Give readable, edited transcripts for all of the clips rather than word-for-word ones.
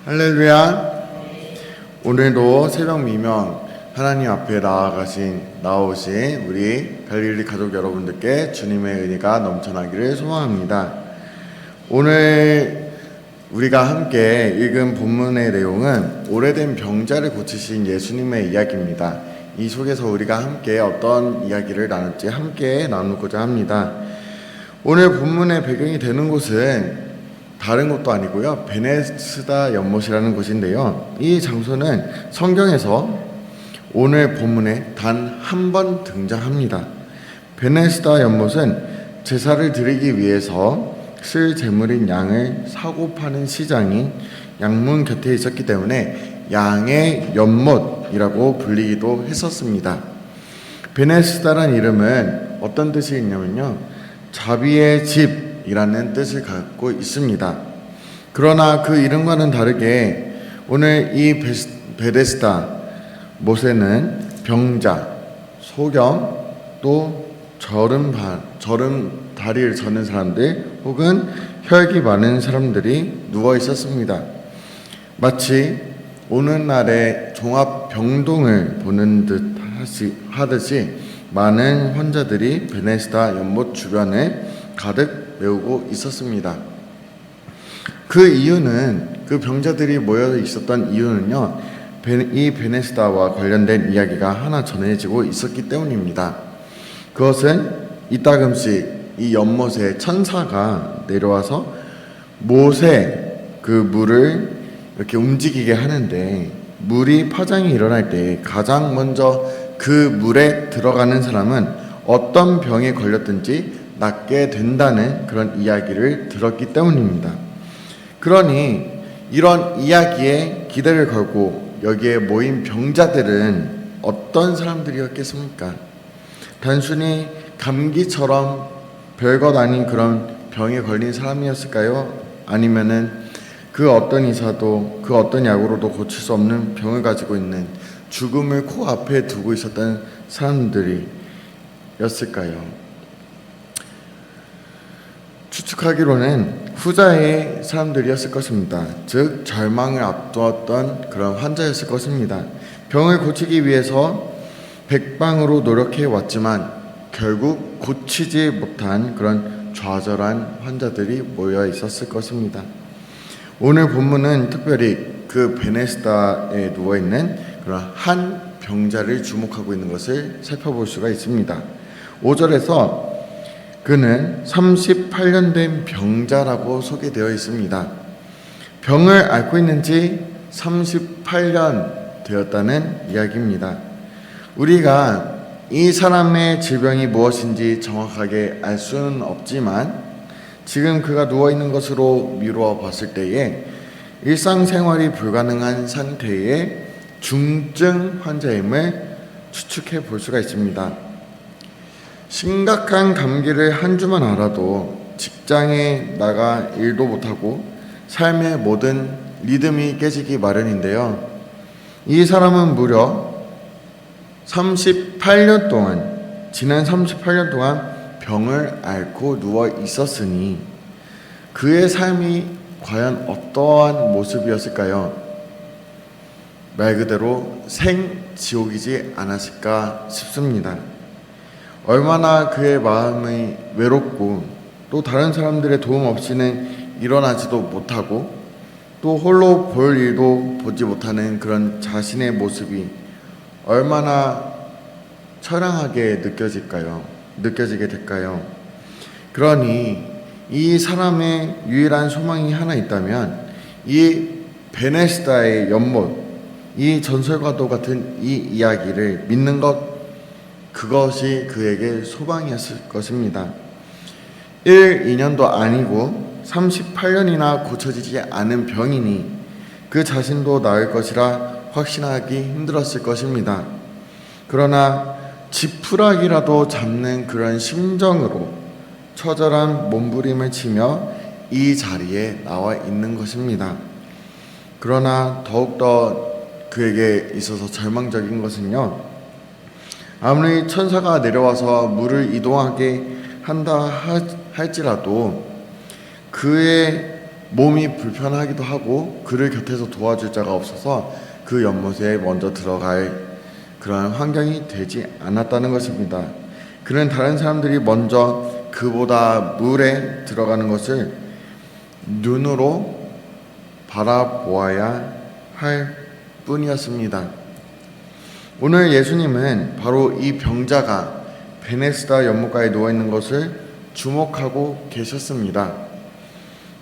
할렐루야. 오늘도 새벽 미명 하나님 앞에 나오신 우리 갈릴리 가족 여러분들께 주님의 은혜가 넘쳐나기를 소망합니다. 오늘 우리가 함께 읽은 본문의 내용은 오래된 병자를 고치신 예수님의 이야기입니다. 이 속에서 우리가 함께 어떤 이야기를 나눌지 함께 나누고자 합니다. 오늘 본문의 배경이 되는 곳은 다른 곳도 아니고요, 베네스다 연못이라는 곳인데요, 이 장소는 성경에서 오늘 본문에 단 한 번 등장합니다. 베네스다 연못은 제사를 드리기 위해서 쓸 제물인 양을 사고 파는 시장이 양문 곁에 있었기 때문에 양의 연못이라고 불리기도 했었습니다. 베네스다란 이름은 어떤 뜻이 있냐면요, 자비의 집이라는 뜻을 갖고 있습니다. 그러나 그 이름과는 다르게 오늘 이 베데스다 못에는 병자, 소경, 또 저름 다리를 저는 사람들 혹은 혈기 많은 사람들이 누워 있었습니다. 마치 오늘날의 종합병동을 보는 듯 하듯이 많은 환자들이 베네스다 연못 주변에 가득 메우고 있었습니다. 그 이유는, 그 병자들이 모여 있었던 이유는요, 이 베네스다와 관련된 이야기가 하나 전해지고 있었기 때문입니다. 그것은 이따금씩 이 연못에 천사가 내려와서 못에 그 물을 이렇게 움직이게 하는데, 물이 파장이 일어날 때 가장 먼저 그 물에 들어가는 사람은 어떤 병에 걸렸든지 낫게 된다는 그런 이야기를 들었기 때문입니다. 그러니 이런 이야기에 기대를 걸고 여기에 모인 병자들은 어떤 사람들이었겠습니까? 단순히 감기처럼 별것 아닌 그런 병에 걸린 사람이었을까요? 아니면은 그 어떤 의사도 그 어떤 약으로도 고칠 수 없는 병을 가지고 있는, 죽음을 코앞에 두고 있었던 사람들이었을까요? 추측하기로는 후자의 사람들이었을 것입니다. 즉 절망을 앞두었던 그런 환자였을 것입니다. 병을 고치기 위해서 백방으로 노력해 왔지만 결국 고치지 못한 그런 좌절한 환자들이 모여 있었을 것입니다. 오늘 본문은 특별히 그 베네스다에 누워있는 그런 한 병자를 주목하고 있는 것을 살펴볼 수가 있습니다. 5절에서 그는 38년 된 병자라고 소개되어 있습니다. 병을 앓고 있는 지 38년 되었다는 이야기입니다. 우리가 이 사람의 질병이 무엇인지 정확하게 알 수는 없지만 지금 그가 누워있는 것으로 미루어 봤을 때에 일상생활이 불가능한 상태의 중증 환자임을 추측해 볼 수가 있습니다. 심각한 감기를 한 주만 알아도 직장에 나가 일도 못하고 삶의 모든 리듬이 깨지기 마련인데요, 이 사람은 무려 38년 동안, 지난 38년 동안 병을 앓고 누워 있었으니 그의 삶이 과연 어떠한 모습이었을까요? 말 그대로 생지옥이지 않았을까 싶습니다. 얼마나 그의 마음이 외롭고 또 다른 사람들의 도움 없이는 일어나지도 못하고 또 홀로 볼 일도 보지 못하는 그런 자신의 모습이 얼마나 처량하게 느껴지게 될까요? 그러니 이 사람의 유일한 소망이 하나 있다면 이 베네스다의 연못, 이 전설과도 같은 이 이야기를 믿는 것, 그것이 그에게 소망이었을 것입니다. 1, 2년도 아니고 38년이나 고쳐지지 않은 병이니 그 자신도 나을 것이라 확신하기 힘들었을 것입니다. 그러나 지푸라기라도 잡는 그런 심정으로 처절한 몸부림을 치며 이 자리에 나와 있는 것입니다. 그러나 더욱더 그에게 있어서 절망적인 것은요, 아무리 천사가 내려와서 물을 이동하게 한다 할지라도 그의 몸이 불편하기도 하고 그를 곁에서 도와줄 자가 없어서 그 연못에 먼저 들어갈 그러한 환경이 되지 않았다는 것입니다. 그는 다른 사람들이 먼저 그보다 물에 들어가는 것을 눈으로 바라보아야 할 뿐이었습니다. 오늘 예수님은 바로 이 병자가 베네스다 연못가에 누워있는 것을 주목하고 계셨습니다.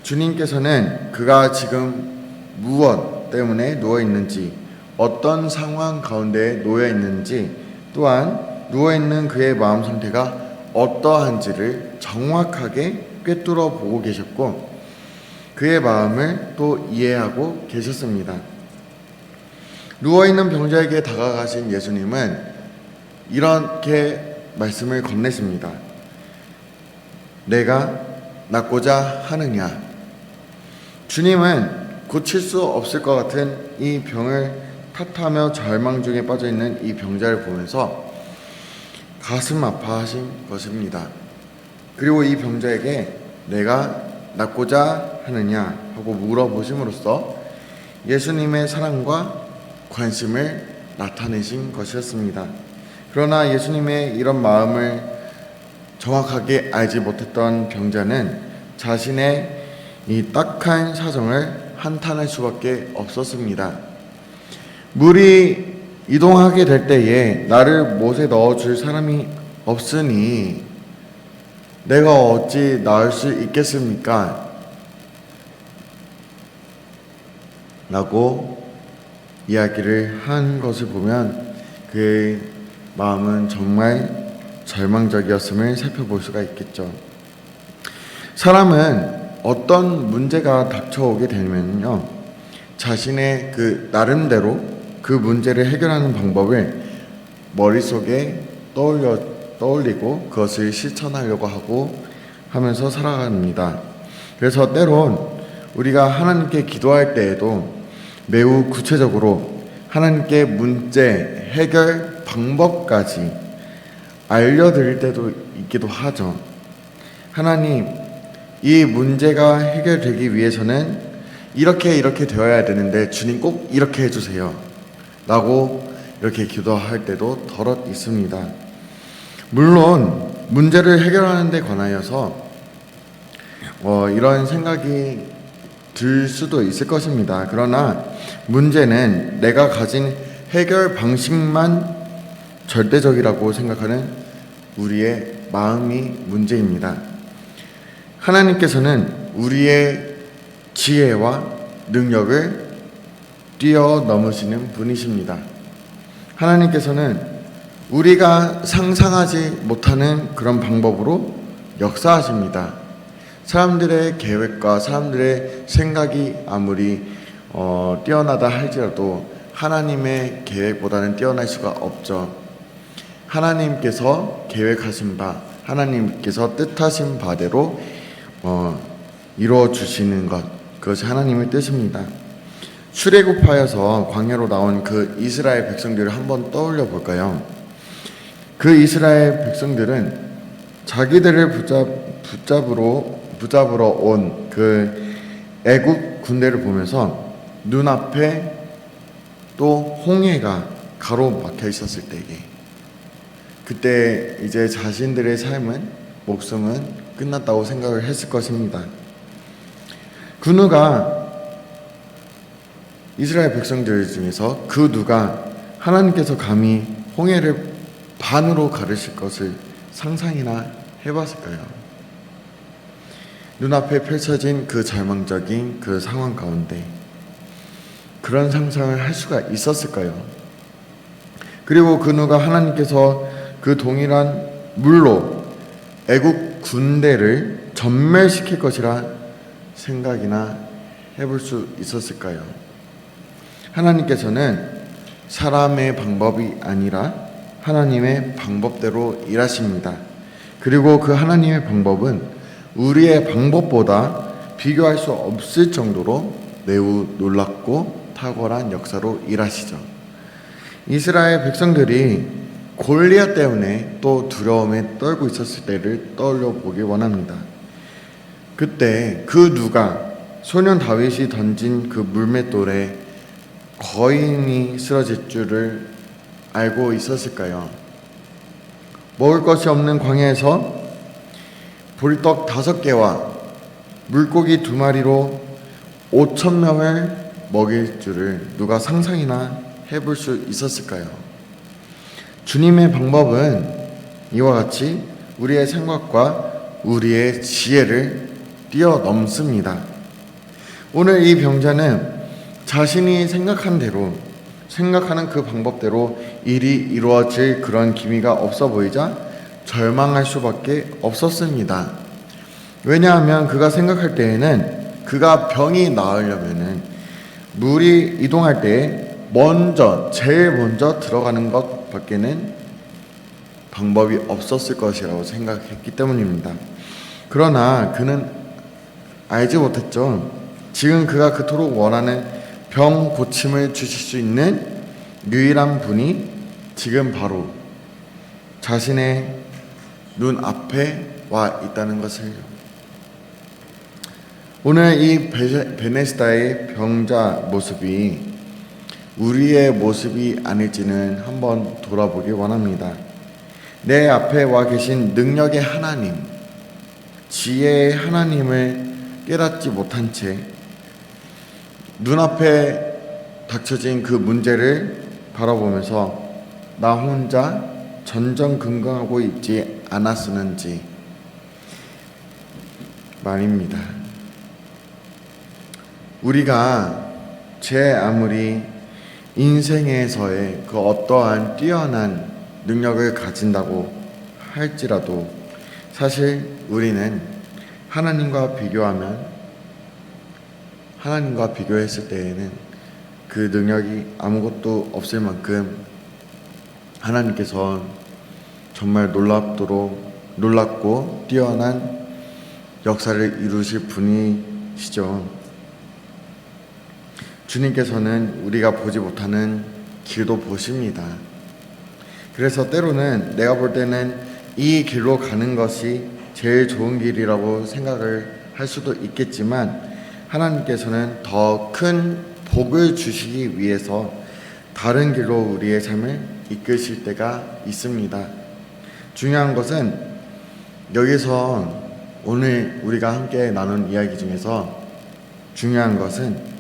주님께서는 그가 지금 무엇 때문에 누워있는지, 어떤 상황 가운데 놓여있는지, 또한 누워있는 그의 마음 상태가 어떠한지를 정확하게 꿰뚫어 보고 계셨고 그의 마음을 또 이해하고 계셨습니다. 누워있는 병자에게 다가가신 예수님은 이렇게 말씀을 건네십니다. 내가 낫고자 하느냐? 주님은 고칠 수 없을 것 같은 이 병을 탓하며 절망 중에 빠져있는 이 병자를 보면서 가슴 아파하신 것입니다. 그리고 이 병자에게 내가 낫고자 하느냐 하고 물어보심으로써 예수님의 사랑과 관심을 나타내신 것이었습니다. 그러나 예수님의 이런 마음을 정확하게 알지 못했던 병자는 자신의 이 딱한 사정을 한탄할 수밖에 없었습니다. 물이 이동하게 될 때에 나를 못에 넣어줄 사람이 없으니 내가 어찌 나을 수 있겠습니까? 라고 이야기를 한 것을 보면 그의 마음은 정말 절망적이었음을 살펴볼 수가 있겠죠. 사람은 어떤 문제가 닥쳐오게 되면요, 자신의 그 나름대로 그 문제를 해결하는 방법을 머릿속에 떠올리고 그것을 실천하려고 하고 하면서 살아갑니다. 그래서 때론 우리가 하나님께 기도할 때에도 매우 구체적으로 하나님께 문제 해결 방법까지 알려드릴 때도 있기도 하죠. 하나님, 이 문제가 해결되기 위해서는 이렇게 되어야 되는데 주님 꼭 이렇게 해주세요 라고 이렇게 기도할 때도 더럿 있습니다. 물론 문제를 해결하는 데 관하여서 이런 생각이 들 수도 있을 것입니다. 그러나 문제는 내가 가진 해결 방식만 절대적이라고 생각하는 우리의 마음이 문제입니다. 하나님께서는 우리의 지혜와 능력을 뛰어넘으시는 분이십니다. 하나님께서는 우리가 상상하지 못하는 그런 방법으로 역사하십니다. 사람들의 계획과 사람들의 생각이 아무리 뛰어나다 할지라도 하나님의 계획보다는 뛰어날 수가 없죠. 하나님께서 계획하신 바, 하나님께서 뜻하신 바대로 이루어 주시는 것, 그것이 하나님의 뜻입니다. 출애굽하여서 광야로 나온 그 이스라엘 백성들을 한번 떠올려 볼까요? 그 이스라엘 백성들은 자기들을 붙잡으러 온 그 애국 군대를 보면서 눈앞에 또 홍해가 가로막혀 있었을 때에 그때 이제 자신들의 삶은, 목숨은 끝났다고 생각을 했을 것입니다. 그 누가 이스라엘 백성들 중에서 그 누가 하나님께서 감히 홍해를 반으로 가르실 것을 상상이나 해봤을까요? 눈앞에 펼쳐진 그 절망적인 그 상황 가운데 그런 상상을 할 수가 있었을까요? 그리고 그 누가 하나님께서 그 동일한 물로 애국 군대를 전멸시킬 것이라 생각이나 해볼 수 있었을까요? 하나님께서는 사람의 방법이 아니라 하나님의 방법대로 일하십니다. 그리고 그 하나님의 방법은 우리의 방법보다 비교할 수 없을 정도로 매우 놀랍고 탁월한 역사로 일하시죠. 이스라엘 백성들이 골리앗 때문에 또 두려움에 떨고 있었을 때를 떠올려 보기 원합니다. 그때 그 누가 소년 다윗이 던진 그 물맷돌에 거인이 쓰러질 줄을 알고 있었을까요? 먹을 것이 없는 광야에서 보리떡 5개와 물고기 2마리로 5,000명을 먹일 줄을 누가 상상이나 해볼 수 있었을까요? 주님의 방법은 이와 같이 우리의 생각과 우리의 지혜를 뛰어넘습니다. 오늘 이 병자는 자신이 생각한 대로, 생각하는 그 방법대로 일이 이루어질 그런 기미가 없어 보이자 절망할 수밖에 없었습니다. 왜냐하면 그가 생각할 때에는 그가 병이 나으려면은 물이 이동할 때 제일 먼저 들어가는 것밖에는 방법이 없었을 것이라고 생각했기 때문입니다. 그러나 그는 알지 못했죠. 지금 그가 그토록 원하는 병 고침을 주실 수 있는 유일한 분이 지금 바로 자신의 눈 앞에 와 있다는 것을요. 오늘 이 베네스다의 병자 모습이 우리의 모습이 아닐지는 한번 돌아보기 원합니다. 내 앞에 와 계신 능력의 하나님, 지혜의 하나님을 깨닫지 못한 채 눈앞에 닥쳐진 그 문제를 바라보면서 나 혼자 전전긍긍하고 있지 않았었는지 말입니다. 우리가 제 아무리 인생에서의 그 어떠한 뛰어난 능력을 가진다고 할지라도 사실 우리는 하나님과 비교했을 때에는 그 능력이 아무것도 없을 만큼 하나님께서 정말 놀랍고 뛰어난 역사를 이루실 분이시죠. 주님께서는 우리가 보지 못하는 길도 보십니다. 그래서 때로는 내가 볼 때는 이 길로 가는 것이 제일 좋은 길이라고 생각을 할 수도 있겠지만 하나님께서는 더 큰 복을 주시기 위해서 다른 길로 우리의 삶을 이끄실 때가 있습니다. 중요한 것은 여기서 오늘 우리가 함께 나눈 이야기 중에서 중요한 것은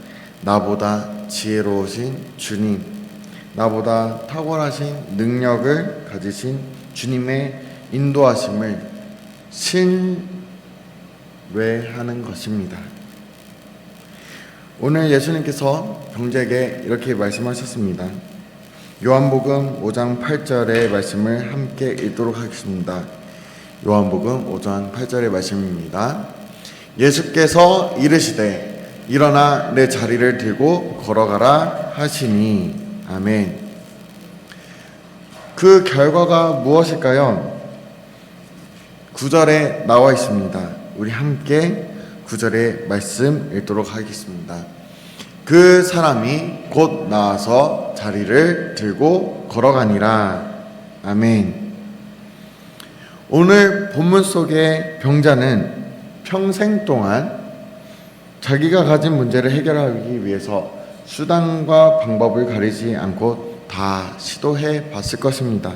나보다 지혜로우신 주님, 나보다 탁월하신 능력을 가지신 주님의 인도하심을 신뢰하는 것입니다. 오늘 예수님께서 병자에게 이렇게 말씀하셨습니다. 요한복음 5장 8절의 말씀을 함께 읽도록 하겠습니다. 요한복음 5장 8절의 말씀입니다. 예수께서 이르시되 일어나 내 자리를 들고 걸어가라 하시니 아멘. 그 결과가 무엇일까요? 9절에 나와 있습니다. 우리 함께 9절의 말씀 읽도록 하겠습니다. 그 사람이 곧 나와서 자리를 들고 걸어가니라. 아멘. 오늘 본문 속의 병자는 평생 동안 자기가 가진 문제를 해결하기 위해서 수단과 방법을 가리지 않고 다 시도해 봤을 것입니다.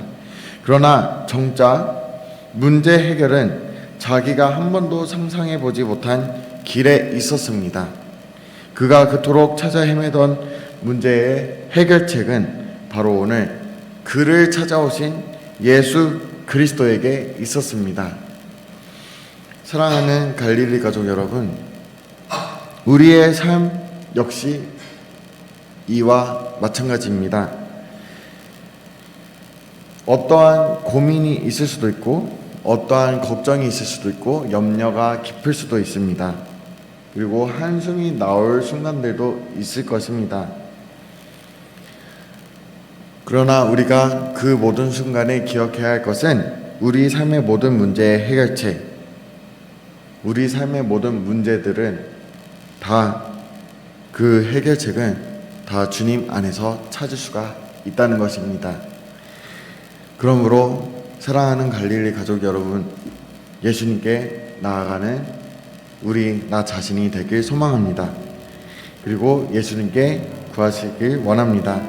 그러나 정작 문제 해결은 자기가 한 번도 상상해 보지 못한 길에 있었습니다. 그가 그토록 찾아 헤매던 문제의 해결책은 바로 오늘 그를 찾아오신 예수 그리스도에게 있었습니다. 사랑하는 갈릴리 가족 여러분, 우리의 삶 역시 이와 마찬가지입니다. 어떠한 고민이 있을 수도 있고 어떠한 걱정이 있을 수도 있고 염려가 깊을 수도 있습니다. 그리고 한숨이 나올 순간들도 있을 것입니다. 그러나 우리가 그 모든 순간에 기억해야 할 것은 우리 삶의 모든 문제의 해결책, 우리 삶의 모든 문제들은 다 그 해결책은 다 주님 안에서 찾을 수가 있다는 것입니다. 그러므로 사랑하는 갈릴리 가족 여러분, 예수님께 나아가는 나 자신이 되길 소망합니다. 그리고 예수님께 구하시길 원합니다.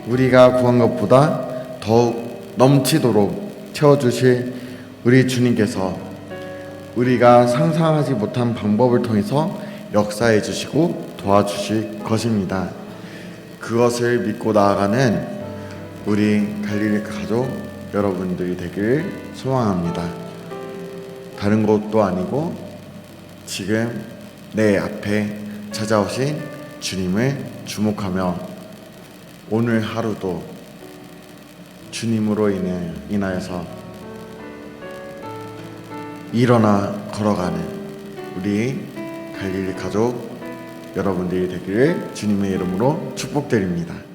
우리가 구한 것보다 더욱 넘치도록 채워주실 우리 주님께서 우리가 상상하지 못한 방법을 통해서 역사해 주시고 도와주실 것입니다. 그것을 믿고 나아가는 우리 갈릴리 가족 여러분들이 되길 소망합니다. 다른 것도 아니고 지금 내 앞에 찾아오신 주님을 주목하며 오늘 하루도 주님으로 인하여서 일어나 걸어가는 우리 갈릴리 가족 여러분들이 되기를 주님의 이름으로 축복드립니다.